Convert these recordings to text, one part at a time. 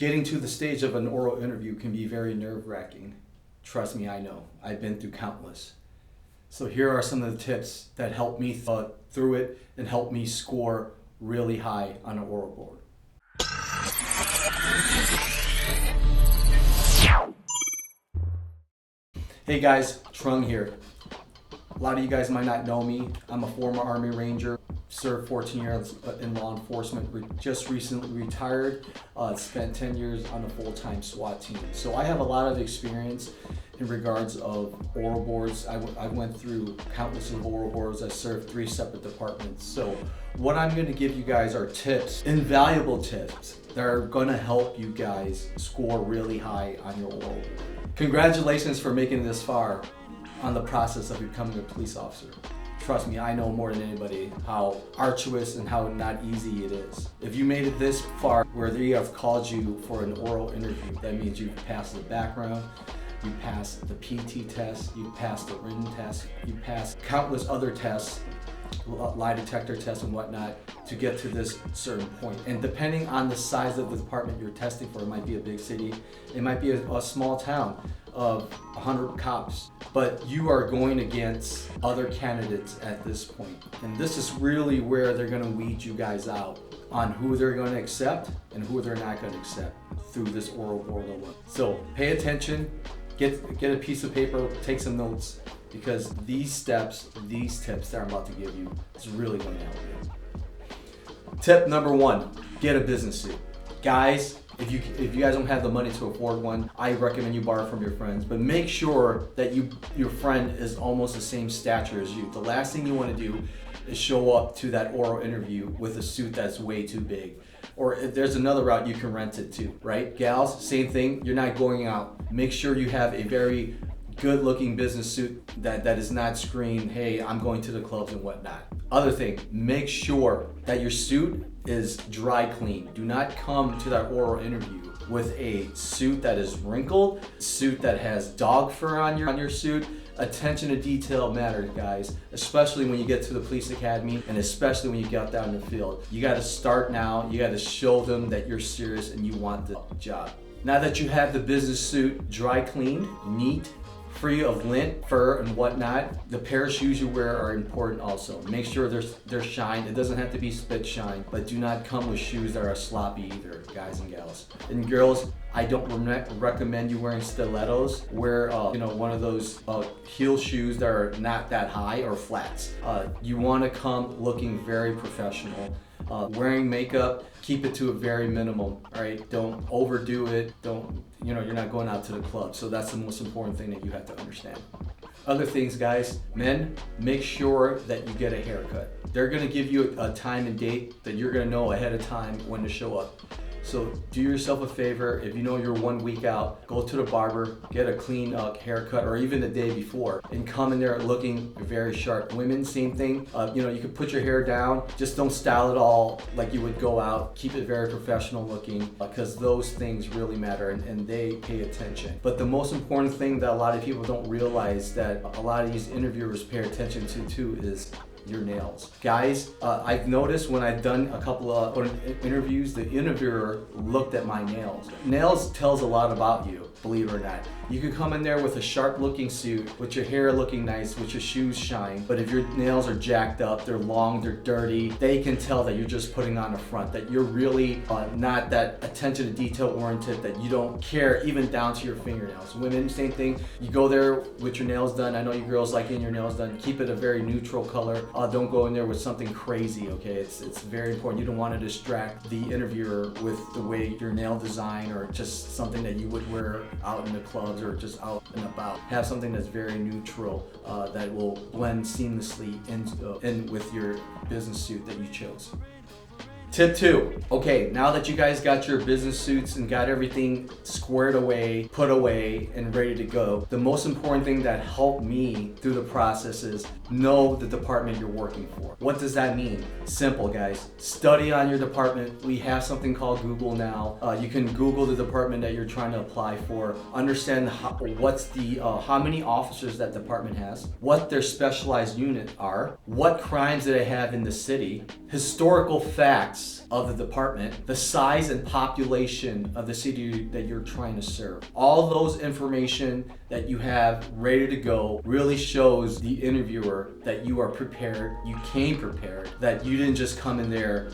Getting to the stage of an oral interview can be very nerve-wracking. Trust me, I know. I've been through countless. So here are some of the tips that helped me through it and helped me score really high on an oral board. Hey guys, Trung here. A lot of you guys might not know me. I'm a former Army Ranger, served 14 years in law enforcement, just recently retired, spent 10 years on a full-time SWAT team. So I have a lot of experience in regards of oral boards. I went through countless of oral boards. I served 3 separate departments. So what I'm gonna give you guys are tips, invaluable tips, that are gonna help you guys score really high on your oral board. Congratulations for making it this far on the process of becoming a police officer. Trust me, I know more than anybody how arduous and how not easy it is. If you made it this far where they have called you for an oral interview, that means you've passed the background, you passed the PT test, you passed the written test, you passed countless other tests, lie detector tests and whatnot, to get to this certain point. And depending on the size of the department you're testing for, it might be a big city, it might be a small town of 100 cops, but you are going against other candidates at this point. And this is really where they're gonna weed you guys out on who they're gonna accept and who they're not gonna accept through this oral board alone. So pay attention, get a piece of paper, take some notes, because these tips that I'm about to give you is really gonna help you. Tip number 1, get a business suit. Guys, if you guys don't have the money to afford one, I recommend you borrow from your friends, but make sure that your friend is almost the same stature as you. The last thing you want to do is show up to that oral interview with a suit that's way too big. Or if there's another route, you can rent it too, right? Gals, same thing, you're not going out. Make sure you have a very good looking business suit that is not screened, hey, I'm going to the clubs and whatnot. Other thing, make sure that your suit is dry clean. Do not come to that oral interview with a suit that is wrinkled, suit that has dog fur on your suit. Attention to detail matters, guys, especially when you get to the police academy and especially when you get out in the field. You gotta start now, you gotta show them that you're serious and you want the job. Now that you have the business suit dry cleaned, neat, free of lint, fur, and whatnot, the pair of shoes you wear are important also. Make sure they're shined. It doesn't have to be spit shine, but do not come with shoes that are sloppy either, guys and gals. And girls, I don't recommend you wearing stilettos. Wear one of those heel shoes that are not that high or flats. You want to come looking very professional. Wearing makeup, keep it to a very minimum, all right? Don't overdo it. You're not going out to the club. So that's the most important thing that you have to understand. Other things, guys, men, make sure that you get a haircut. They're gonna give you a time and date that you're gonna know ahead of time when to show up. So do yourself a favor, if you know you're 1 week out, go to the barber, get a clean haircut, or even the day before, and come in there looking very sharp. Women, same thing. You can put your hair down, just don't style it all like you would go out. Keep it very professional looking, because those things really matter and they pay attention. But the most important thing that a lot of people don't realize that a lot of these interviewers pay attention to too is your nails. Guys, I've noticed when I've done a couple of interviews, the interviewer looked at my nails. Nails tells a lot about you, believe it or not. You could come in there with a sharp looking suit, with your hair looking nice, with your shoes shine, but if your nails are jacked up, they're long, they're dirty, they can tell that you're just putting on a front, that you're really not that attention to detail oriented, that you don't care even down to your fingernails. Women, same thing. You go there with your nails done. I know you girls like getting your nails done. Keep it a very neutral color. Don't go in there with something crazy, okay? It's very important. You don't want to distract the interviewer with the way your nail design or just something that you would wear out in the clubs or just out and about. Have something that's very neutral that will blend seamlessly in with your business suit that you chose. Tip 2, okay, now that you guys got your business suits and got everything squared away, put away, and ready to go, the most important thing that helped me through the process is know the department you're working for. What does that mean? Simple, guys. Study on your department. We have something called Google now. You can Google the department that you're trying to apply for, understand how many officers that department has, what their specialized unit are, what crimes do they have in the city, historical facts facts of the department, the size and population of the city that you're trying to serve. All those information that you have ready to go really shows the interviewer that you are prepared, you came prepared, that you didn't just come in there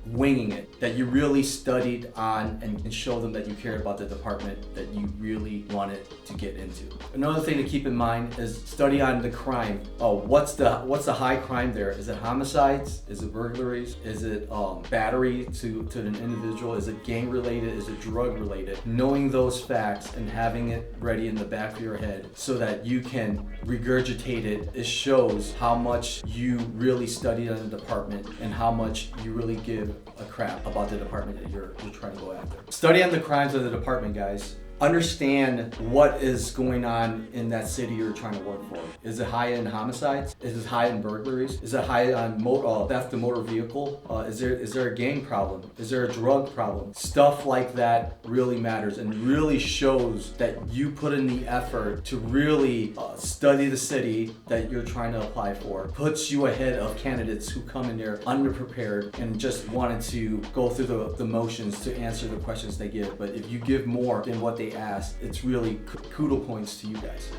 winging it, that you really studied on and show them that you care about the department that you really wanted to get into. Another thing to keep in mind is study on the crime. What's the high crime there? Is it homicides? Is it burglaries? Is it battery to an individual? Is it gang related? Is it drug related? Knowing those facts and having it ready in the back of your head so that you can regurgitate it, it shows how much you really studied on the department and how much you really give a crap about the department that you're trying to go after. Study on the crimes of the department, guys. Understand what is going on in that city you're trying to work for. Is it high in homicides? Is it high in burglaries? Is it high on theft of motor vehicle? Is there a gang problem? Is there a drug problem? Stuff like that really matters and really shows that you put in the effort to really study the city that you're trying to apply for. Puts you ahead of candidates who come in there underprepared and just wanted to go through the motions to answer the questions they give. But if you give more than what they asked, it's really kudo points to you guys.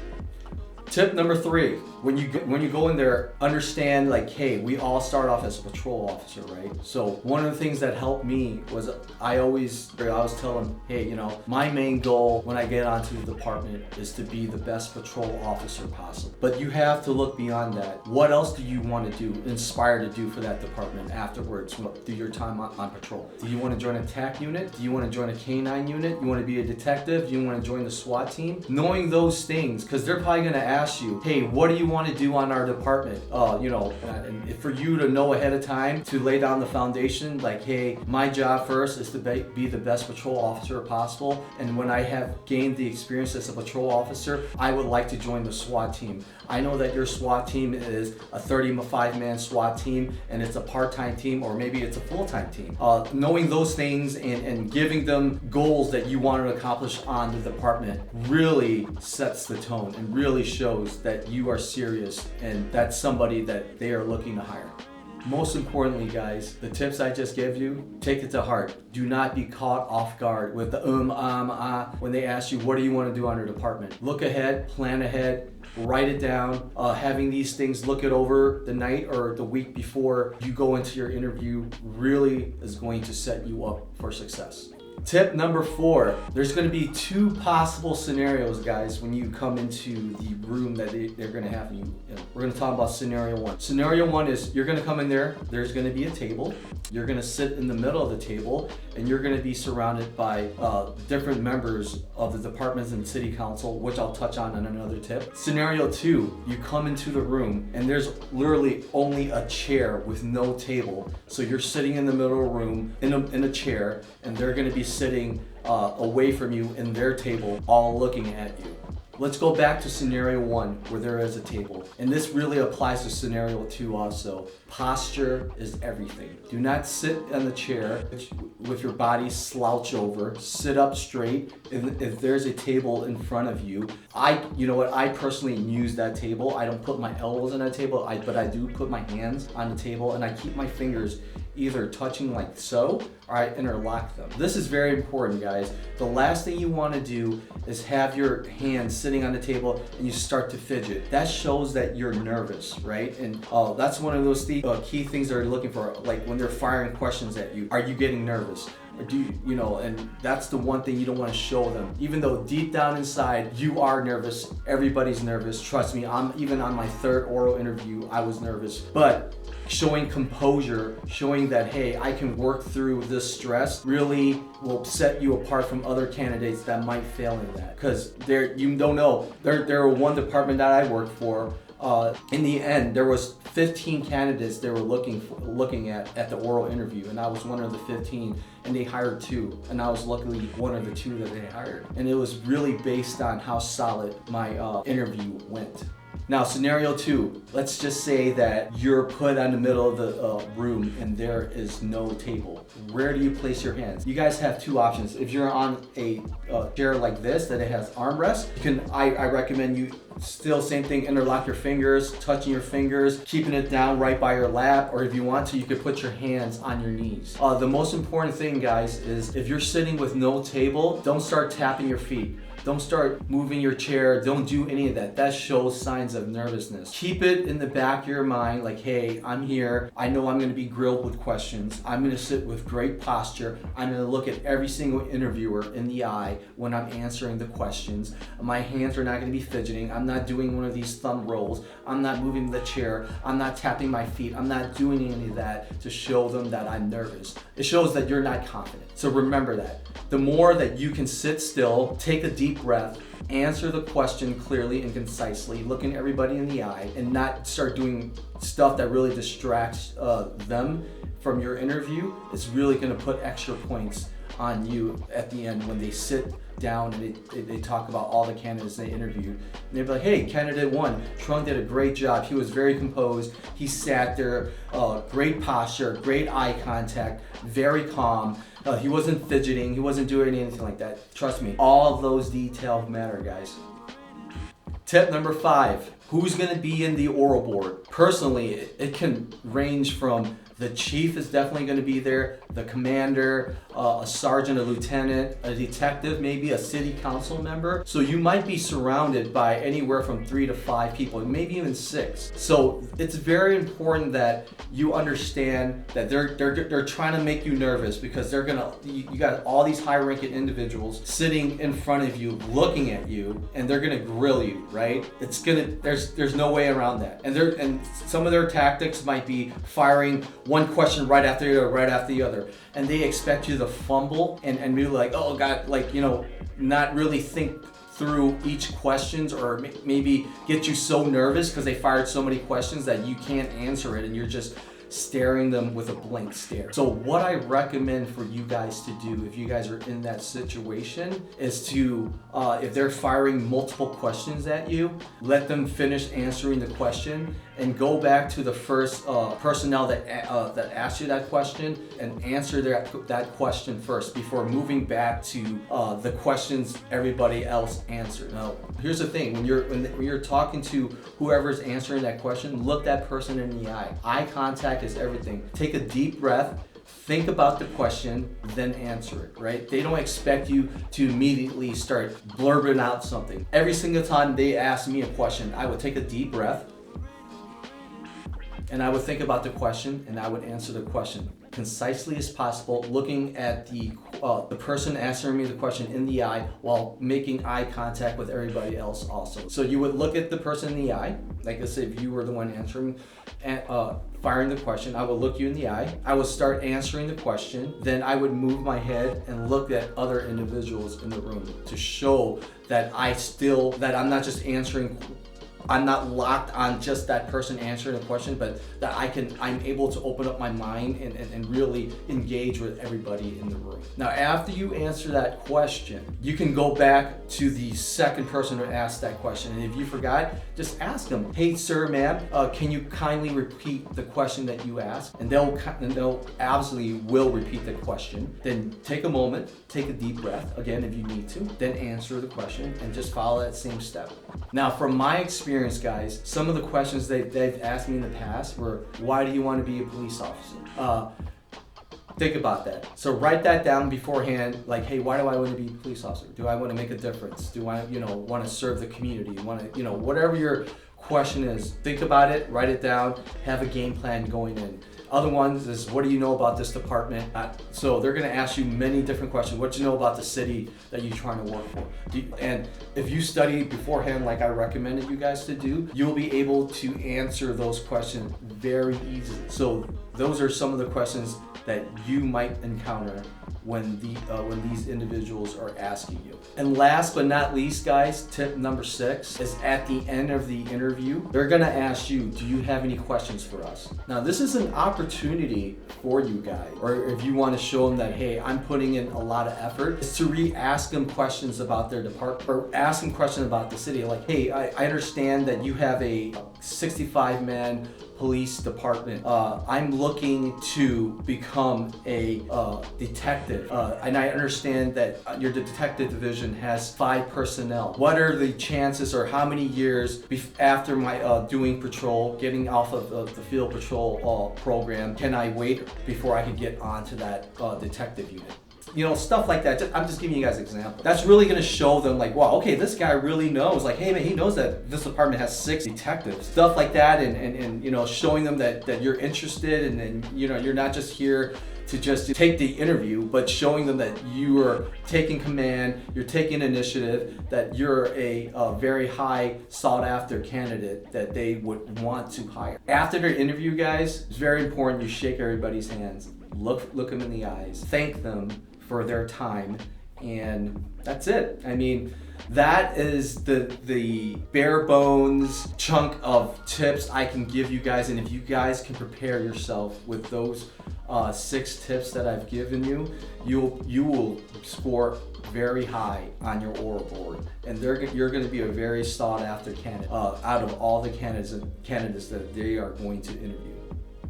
Tip number 3, when you go in there, understand like, hey, we all start off as a patrol officer, right? So one of the things that helped me was I was telling them, hey, you know, my main goal when I get onto the department is to be the best patrol officer possible. But you have to look beyond that. What else do you want to do, inspire to do for that department afterwards through your time on patrol? Do you want to join a TAC unit? Do you want to join a K9 unit? You want to be a detective? Do you want to join the SWAT team? Knowing those things, because they're probably going to ask you, hey, what do you want to do on our department? You know, and for you to know ahead of time to lay down the foundation, like, hey, my job first is to be the best patrol officer possible. And when I have gained the experience as a patrol officer, I would like to join the SWAT team. I know that your SWAT team is a 35-man SWAT team and it's a part-time team or maybe it's a full-time team. Knowing those things and giving them goals that you want to accomplish on the department really sets the tone and really shows that you are serious and that's somebody that they are looking to hire. Most importantly, guys, the tips I just gave you, take it to heart. Do not be caught off guard with the when they ask you, what do you want to do on your department? Look ahead, plan ahead, write it down. Having these things, look it over the night or the week before you go into your interview really is going to set you up for success. Tip number 4, there's going to be 2 possible scenarios, guys, when you come into the room that they're going to have you in. We're going to talk about scenario 1. Scenario 1 is you're going to come in there, there's going to be a table, you're going to sit in the middle of the table, and you're going to be surrounded by different members of the departments and city council, which I'll touch on in another tip. Scenario 2, you come into the room and there's literally only a chair with no table. So you're sitting in the middle of the room in a chair and they're going to be sitting away from you in their table, all looking at you. Let's go back to scenario 1 where there is a table. And this really applies to scenario 2 also. Posture is everything. Do not sit in the chair with your body slouch over. Sit up straight. If there's a table in front of you, you know what, I personally use that table. I don't put my elbows on that table, but I do put my hands on the table and I keep my fingers either touching like so, or I interlock them. This is very important, guys. The last thing you want to do is have your hands sitting on the table and you start to fidget. That shows that you're nervous, right? And that's one of those key things they're looking for, like when they're firing questions at you. Are you getting nervous? Or do you know, and that's the one thing you don't want to show them. Even though deep down inside you are nervous, everybody's nervous. Trust me, even on my 3rd oral interview, I was nervous. But showing composure, showing that, hey, I can work through this stress really will set you apart from other candidates that might fail in that. Because you don't know, there one department that I worked for, in the end, there was 15 candidates they were looking at the oral interview, and I was one of the 15, and they hired 2, and I was luckily one of the 2 that they hired. And it was really based on how solid my interview went. Now, scenario 2, let's just say that you're put on the middle of the room and there is no table. Where do you place your hands? You guys have 2 options. If you're on a chair like this that it has armrests, I recommend you still same thing, interlock your fingers, touching your fingers, keeping it down right by your lap, or if you want to, you could put your hands on your knees. The most important thing, guys, is if you're sitting with no table, don't start tapping your feet. Don't start moving your chair. Don't do any of that. That shows signs of nervousness. Keep it in the back of your mind like, hey, I'm here. I know I'm going to be grilled with questions. I'm going to sit with great posture. I'm going to look at every single interviewer in the eye when I'm answering the questions. My hands are not going to be fidgeting. I'm not doing one of these thumb rolls. I'm not moving the chair. I'm not tapping my feet. I'm not doing any of that to show them that I'm nervous. It shows that you're not confident. So remember that. The more that you can sit still, take a deep breath, answer the question clearly and concisely, looking everybody in the eye, and not start doing stuff that really distracts them from your interview, it's really going to put extra points on you at the end when they sit down and they talk about all the candidates they interviewed. And they'd be like, hey, candidate 1, Trung did a great job. He was very composed. He sat there, great posture, great eye contact, very calm. He wasn't fidgeting. He wasn't doing anything like that. Trust me, all of those details matter, guys. Tip number 5, who's going to be in the oral board? Personally, it can range from the chief is definitely going to be there, the commander, a sergeant, a lieutenant, a detective, maybe a city council member. So you might be surrounded by anywhere from 3 to 5 people, maybe even 6. So it's very important that you understand that they're trying to make you nervous because you got all these high-ranking individuals sitting in front of you, looking at you, and they're gonna grill you, right? There's no way around that. And some of their tactics might be firing one question right after the other, and they expect you to fumble and be like, oh God, not really think through each questions, or maybe get you so nervous because they fired so many questions that you can't answer it and you're just staring them with a blank stare. So what I recommend for you guys to do if you guys are in that situation is to, if they're firing multiple questions at you, let them finish answering the question and go back to the first personnel that asked you that question and answer that question first before moving back to the questions everybody else answered. Now, here's the thing: when you're talking to whoever's answering that question, look that person in the eye. Eye contact is everything. Take a deep breath. Think about the question, then answer it, right? They don't expect you to immediately start blurbing out something. Every single time they ask me a question, I would take a deep breath, and I would think about the question, and I would answer the question concisely as possible, looking at the person answering me the question in the eye while making eye contact with everybody else also. So you would look at the person in the eye, like let's say if you were the one answering and firing the question, I would look you in the eye. I would start answering the question. Then I would move my head and look at other individuals in the room to show that I'm not just answering. I'm not locked on just that person answering the question, but that I'm able to open up my mind and really engage with everybody in the room. Now, after you answer that question, you can go back to the second person who asked that question. And if you forgot, just ask them, hey, sir, ma'am, can you kindly repeat the question that you asked? And they'll absolutely will repeat the question. Then take a moment, take a deep breath, again, if you need to, then answer the question and just follow that same step. Now, from my experience, guys, some of the questions they've asked me in the past were, why do you want to be a police officer? Think about that. So write that down beforehand, like, hey, why do I want to be a police officer? Do I want to make a difference? Do I, want to serve the community? Whatever your question is, think about it, write it down, have a game plan going in. Other ones is, what do you know about this department? So they're going to ask you many different questions. What do you know about the city that you're trying to work for? And if you study beforehand, like I recommended you guys to do, you'll be able to answer those questions very easily. So those are some of the questions that you might encounter when these individuals are asking you. And last but not least, guys, tip number 6 is at the end of the interview, they're gonna ask you, do you have any questions for us? Now, this is an opportunity for you guys, or if you want to show them that, hey, I'm putting in a lot of effort, is to ask them questions about their department, or ask them questions about the city. Like, hey, I understand that you have a 65-man police department. I'm looking to become a detective, and I understand that your detective division has 5 personnel. What are the chances, or how many years after my doing patrol, getting off of the field patrol program, can I wait before I can get onto that detective unit? You know, stuff like that. I'm just giving you guys an example. That's really going to show them like, wow, okay, this guy really knows. Like, hey man, he knows that this department has 6 detectives. Stuff like that, and you know, showing them that you're interested, and you know, you're not just here to just take the interview, but showing them that you are taking command, you're taking initiative, that you're a very high sought after candidate that they would want to hire. After their interview, guys, it's very important you shake everybody's hands, look them in the eyes, thank them for their time, and that's it. I mean, that is the bare bones chunk of tips I can give you guys, and if you guys can prepare yourself with those 6 tips that I've given you, you will score very high on your oral board, and you're going to be a very sought after candidate out of all the candidates that they are going to interview.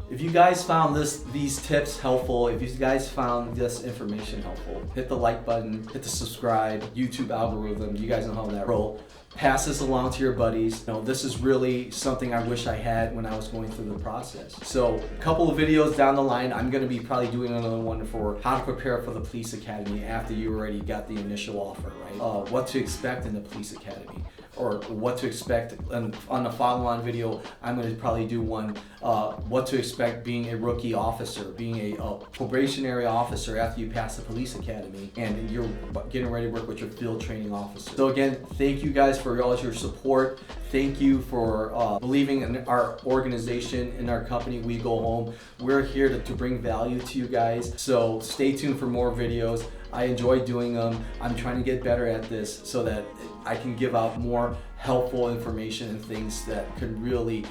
If you guys found these tips helpful, if you guys found this information helpful, hit the like button, hit the subscribe, YouTube algorithm, you guys know how that roll. Pass this along to your buddies. You know, this is really something I wish I had when I was going through the process. So a couple of videos down the line, I'm gonna be probably doing another one for how to prepare for the police academy after you already got the initial offer, right? What to expect in the police academy, or what to expect. And on the follow-on video, I'm going to probably do one, what to expect being a rookie officer, being a probationary officer after you pass the police academy, and you're getting ready to work with your field training officer. So again, thank you guys for all your support. Thank you for believing in our organization, in our company, We Go Home. We're here to bring value to you guys. So stay tuned for more videos. I enjoy doing them. I'm trying to get better at this so that I can give out more helpful information and things that could really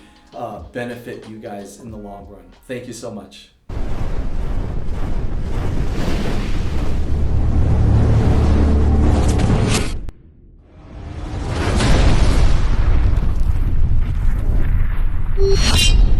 benefit you guys in the long run. Thank you so much. You